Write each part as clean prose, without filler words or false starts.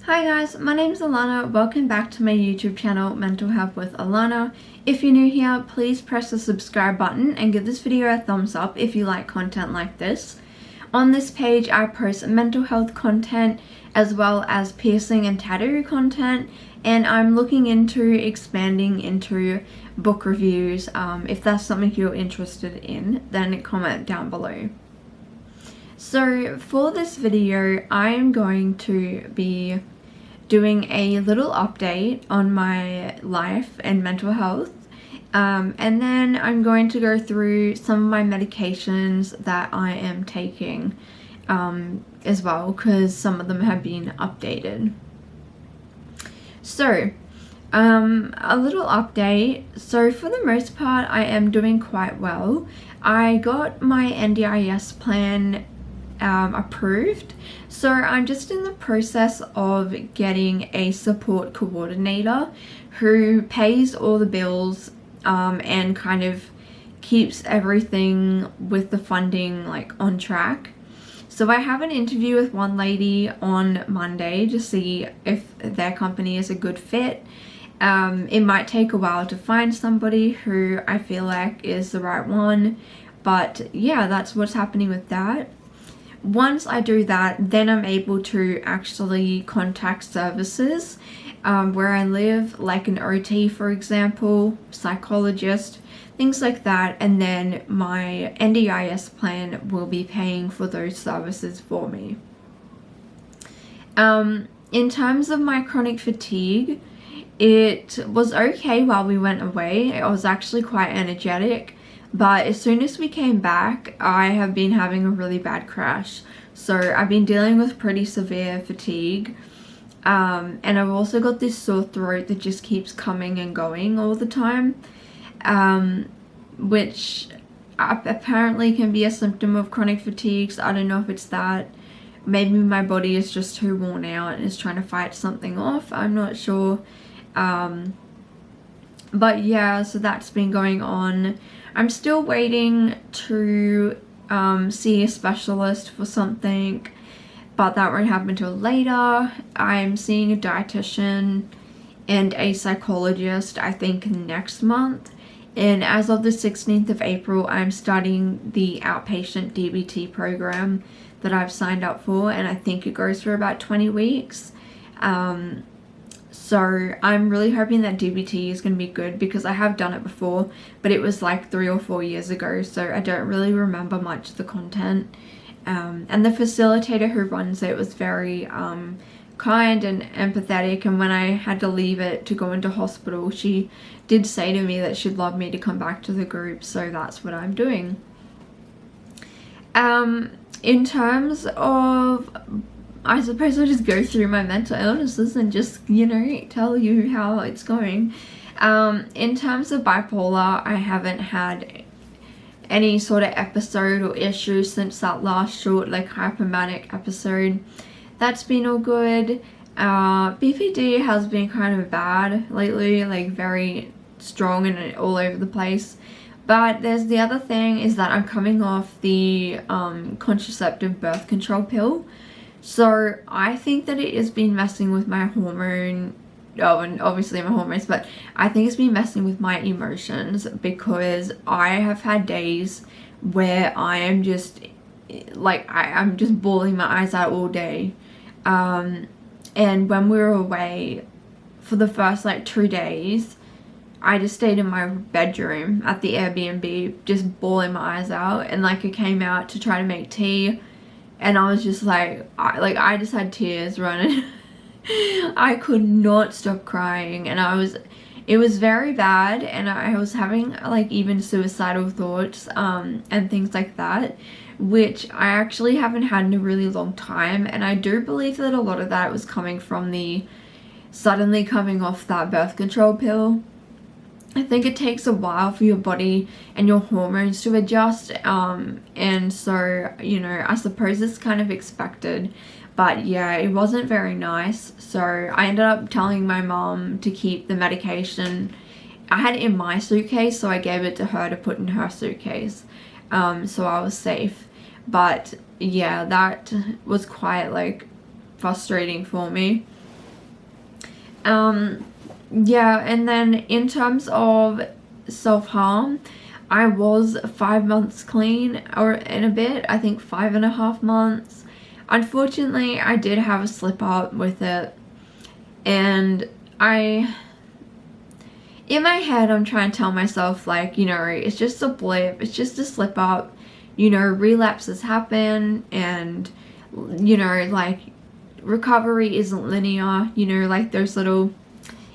Hi guys, my name is Alana. Welcome back to my YouTube channel, Mental Health with Alana. If you're new here, please press the subscribe button and give this video a thumbs up if you like content like this. On this page, I post mental health content as well as piercing and tattoo content, and I'm looking into expanding into book reviews. If that's something you're interested in, then comment down below. So for this video, I'm going to be doing a little update on my life and mental health, and then I'm going to go through some of my medications that I am taking as well, because some of them have been updated. So a little update. So for the most part, I am doing quite well. I got my NDIS plan approved, so I'm just in the process of getting a support coordinator who pays all the bills and kind of keeps everything with the funding like on track. So I have an interview with one lady on Monday to see if their company is a good fit. It might take a while to find somebody who I feel like is the right one, but yeah, that's what's happening with that. Once I do that, then I'm able to actually contact services where I live, like an OT for example, psychologist, things like that, and then my NDIS plan will be paying for those services for me. In terms of my chronic fatigue, it was okay while we went away. I was actually quite energetic. But as soon as we came back, I have been having a really bad crash. So I've been dealing with pretty severe fatigue. And I've also got this sore throat that just keeps coming and going all the time. Which apparently can be a symptom of chronic fatigue. So I don't know if it's that. Maybe my body is just too worn out and is trying to fight something off. I'm not sure. But yeah, so that's been going on. I'm still waiting to see a specialist for something, but that won't happen until later. I'm seeing a dietitian and a psychologist, I think, next month. And as of the 16th of April, I'm starting the outpatient DBT program that I've signed up for, and I think it goes for about 20 weeks. So I'm really hoping that DBT is going to be good, because I have done it before, but it was like 3 or 4 years ago, so I don't really remember much of the content. And the facilitator who runs it was very kind and empathetic, and when I had to leave it to go into hospital, she did say to me that she'd love me to come back to the group, so that's what I'm doing. In terms of, I suppose I'll just go through my mental illnesses and just, you know, tell you how it's going. In terms of bipolar, I haven't had any sort of episode or issue since that last short, like, hypomanic episode. That's been all good. BPD has been kind of bad lately, like very strong and all over the place. But there's the other thing, is that I'm coming off the contraceptive birth control pill. So I think that it has been messing with my hormone, and obviously my hormones, but I think it's been messing with my emotions, because I have had days where I am just like, I'm just bawling my eyes out all day. And when we were away for the first like 2 days, I just stayed in my bedroom at the Airbnb just bawling my eyes out, and like I came out to try to make tea, and I was just like, I just had tears running. I could not stop crying, and it was very bad, and I was having like even suicidal thoughts and things like that, which I actually haven't had in a really long time. And I do believe that a lot of that was coming from the suddenly coming off that birth control pill. I think it takes a while for your body and your hormones to adjust, and so, you know, I suppose it's kind of expected. But yeah, it wasn't very nice, so I ended up telling my mom to keep the medication. I had it in my suitcase, so I gave it to her to put in her suitcase, so I was safe. But yeah, that was quite like frustrating for me. Yeah, and then in terms of self-harm, I was 5 months clean, or in a bit, I think 5.5 months. Unfortunately, I did have a slip up with it, and in my head, I'm trying to tell myself, like, you know, it's just a blip, it's just a slip up, you know, relapses happen, and, you know, like, recovery isn't linear, you know, like those little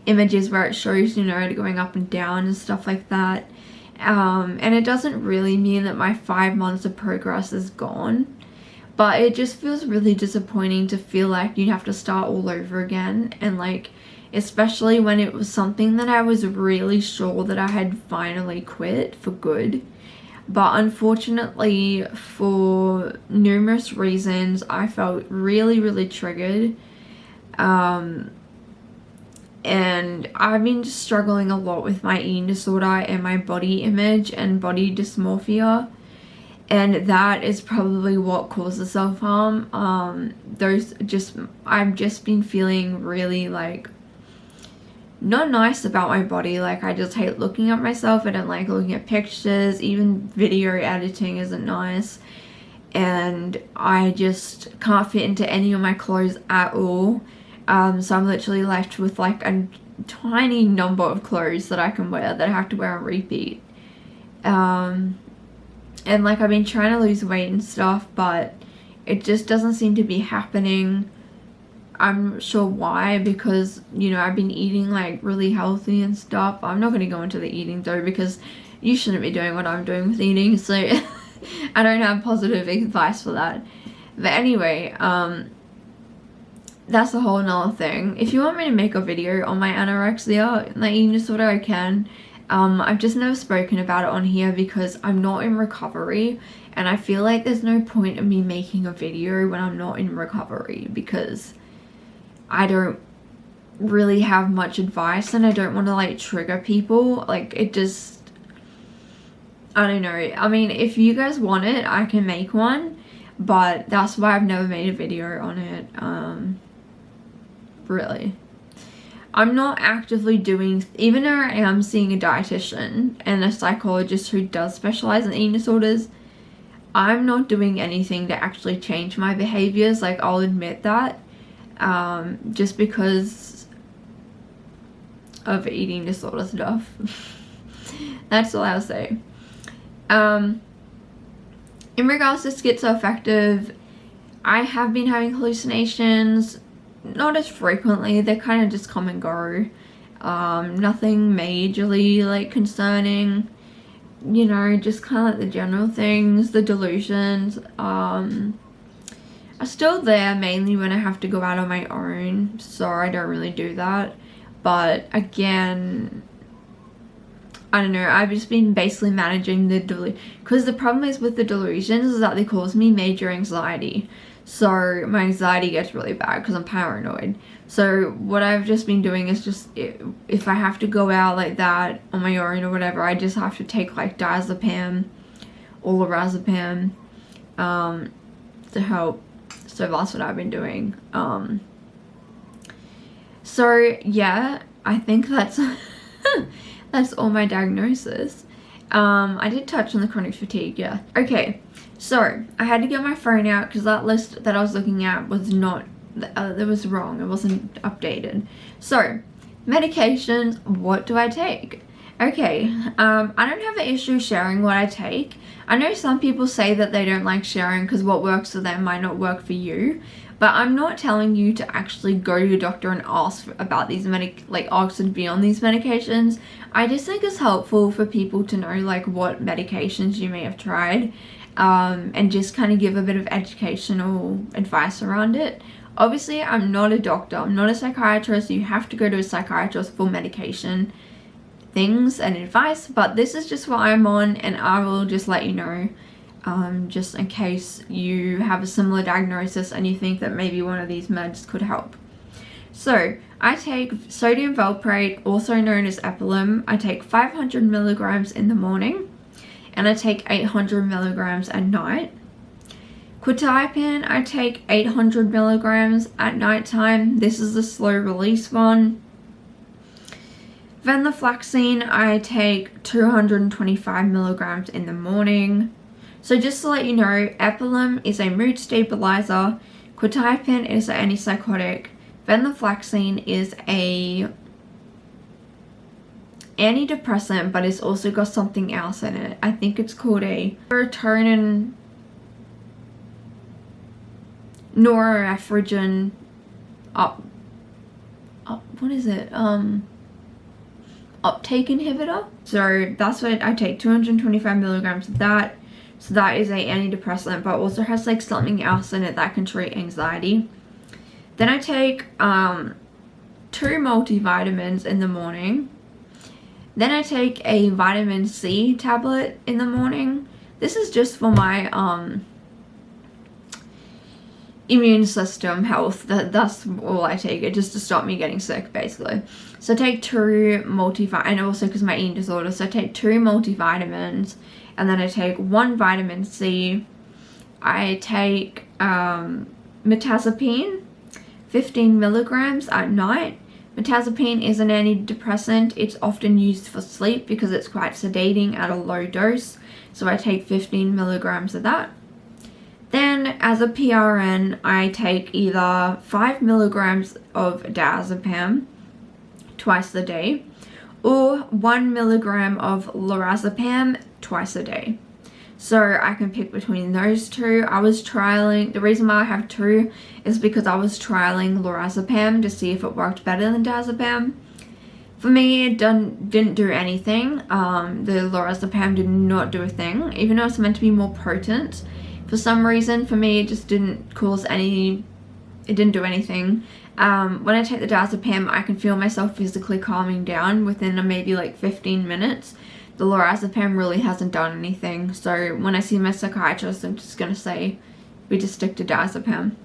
images where it shows, you know, going up and down and stuff like that. And it doesn't really mean that my 5 months of progress is gone, but it just feels really disappointing to feel like you have to start all over again, and like, especially when it was something that I was really sure that I had finally quit for good. But unfortunately, for numerous reasons, I felt really triggered. And I've been just struggling a lot with my eating disorder and my body image and body dysmorphia. And that is probably what causes self-harm. I've just been feeling really, like, not nice about my body. Like, I just hate looking at myself. I don't like looking at pictures. Even video editing isn't nice. And I just can't fit into any of my clothes at all. So I'm literally left with like a tiny number of clothes that I can wear, that I have to wear on repeat. And like, I've been trying to lose weight and stuff, but it just doesn't seem to be happening. I'm sure why, because, you know, I've been eating like really healthy and stuff. I'm not going to go into the eating though, because you shouldn't be doing what I'm doing with eating, so I don't have positive advice for that. But anyway, that's a whole nother thing. If you want me to make a video on my anorexia and my eating disorder, I can. I've just never spoken about it on here because I'm not in recovery, and I feel like there's no point in me making a video when I'm not in recovery, because I don't really have much advice, and I don't want to like trigger people. Like, it just, I don't know. I mean, if you guys want it, I can make one, but that's why I've never made a video on it. Really, I'm not actively doing, even though I am seeing a dietitian and a psychologist who does specialize in eating disorders, I'm not doing anything to actually change my behaviors. Like, I'll admit that, just because of eating disorder stuff. That's all I'll say. In regards to schizoaffective, I have been having hallucinations. Not as frequently, they kind of just come and go. Nothing majorly like concerning, you know, just kind of like the general things. The delusions are still there, mainly when I have to go out on my own, so I don't really do that. But again, I don't know, I've just been basically managing the delusion, because the problem is with the delusions is that they cause me major anxiety. So my anxiety gets really bad because I'm paranoid. So what I've just been doing is just, if I have to go out like that on my own or whatever, I just have to take like diazepam or lorazepam to help. So that's what I've been doing. So yeah, I think that's that's all my diagnosis. I did touch on the chronic fatigue, yeah. Okay, so I had to get my phone out because that list that I was looking at was not, it was wrong, it wasn't updated. So, medications, what do I take? Okay, I don't have an issue sharing what I take. I know some people say that they don't like sharing because what works for them might not work for you. But I'm not telling you to actually go to your doctor and ask about these ask to be on these medications. I just think it's helpful for people to know like what medications you may have tried, and just kind of give a bit of educational advice around it. Obviously, I'm not a doctor, I'm not a psychiatrist. You have to go to a psychiatrist for medication things and advice, but this is just what I'm on, and I will just let you know. Just in case you have a similar diagnosis and you think that maybe one of these meds could help. So, I take sodium valproate, also known as Epilim. I take 500 milligrams in the morning, and I take 800 milligrams at night. Quetiapine, I take 800 milligrams at nighttime. This is the slow release one. Venlafaxine, I take 225 milligrams in the morning. So just to let you know, Epilim is a mood stabilizer, quetiapine is an antipsychotic, venlafaxine is a antidepressant, but it's also got something else in it. I think it's called a serotonin norepinephrine what is it? Uptake inhibitor. So that's what I take, 225 milligrams of that. So that is a antidepressant, but also has like something else in it that can treat anxiety. Then I take 2 multivitamins in the morning. Then I take a vitamin C tablet in the morning. This is just for my immune system health. That's all I take it, just to stop me getting sick basically. So I take 2 multivitamins, and also because of my eating disorder, so I take 2 multivitamins, and then I take 1 vitamin C. I take mirtazapine, 15 milligrams at night. Mirtazapine is an antidepressant. It's often used for sleep because it's quite sedating at a low dose. So I take 15 milligrams of that. Then as a PRN, I take either 5 milligrams of diazepam twice a day, or 1 milligram of lorazepam twice a day. So I can pick between those two. I was trialing, the reason why I have 2 is because I was trialing lorazepam to see if it worked better than diazepam. For me, it didn't do anything. The lorazepam did not do a thing, even though it's meant to be more potent. For some reason, for me, it just didn't cause any, it didn't do anything. When I take the diazepam, I can feel myself physically calming down within maybe like 15 minutes. The lorazepam really hasn't done anything. So when I see my psychiatrist, I'm just going to say, we just stick to diazepam.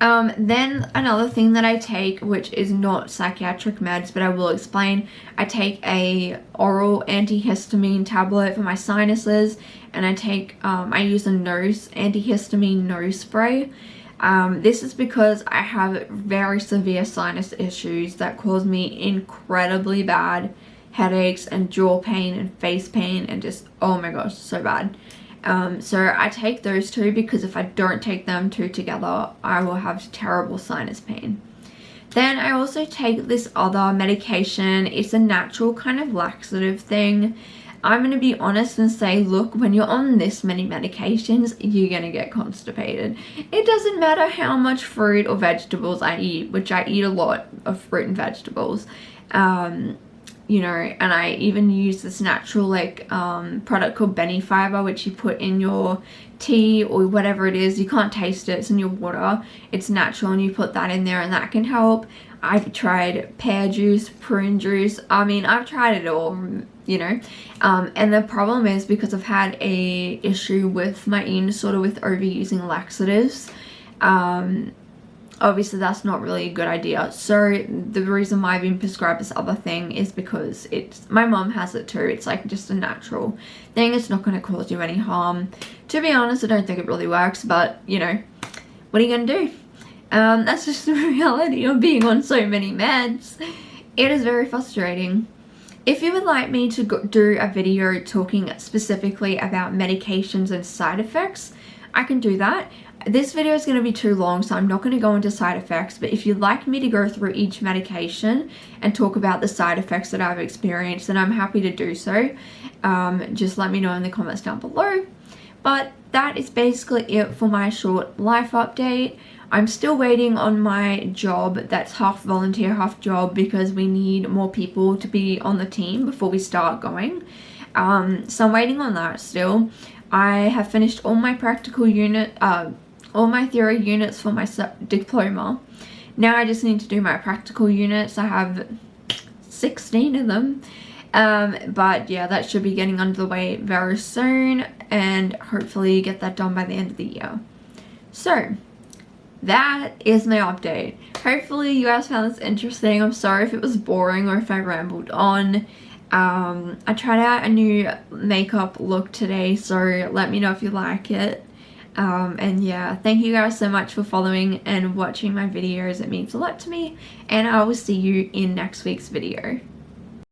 Then another thing that I take, which is not psychiatric meds, but I will explain, I take a oral antihistamine tablet for my sinuses, and I take, I use a antihistamine nose spray. This is because I have very severe sinus issues that cause me incredibly bad headaches and jaw pain and face pain and just, oh my gosh, so bad. So I take those 2 because if I don't take them 2 together, I will have terrible sinus pain. Then I also take this other medication. It's a natural kind of laxative thing. I'm going to be honest and say, look, when you're on this many medications, you're going to get constipated. It doesn't matter how much fruit or vegetables I eat, which I eat a lot of fruit and vegetables. You know, and I even use this natural like product called Benifiber, which you put in your tea or whatever it is. You can't taste it, it's in your water. It's natural, and you put that in there and that can help. I've tried pear juice, prune juice. I mean, I've tried it all, you know. And the problem is because I've had a issue with my eating disorder with overusing laxatives. Obviously that's not really a good idea. So the reason why I've been prescribed this other thing is because it's, my mom has it too. It's like just a natural thing. It's not going to cause you any harm. To be honest, I don't think it really works, but you know, what are you going to do? That's just the reality of being on so many meds. It is very frustrating. If you would like me to do a video talking specifically about medications and side effects, I can do that. This video is going to be too long, so I'm not going to go into side effects, but if you'd like me to go through each medication and talk about the side effects that I've experienced, then I'm happy to do so. Just let me know in the comments down below. But that is basically it for my short life update. I'm still waiting on my job that's half volunteer, half job, because we need more people to be on the team before we start going. So I'm waiting on that still. I have finished all my practical unit, all my theory units for my diploma. Now I just need to do my practical units. I have 16 of them. But yeah, that should be getting underway very soon, and hopefully get that done by the end of the year. So that is my update. Hopefully you guys found this interesting. I'm sorry if it was boring or if I rambled on. I tried out a new makeup look today, so let me know if you like it. And yeah, thank you guys so much for following and watching my videos. It means a lot to me, and I will see you in next week's video.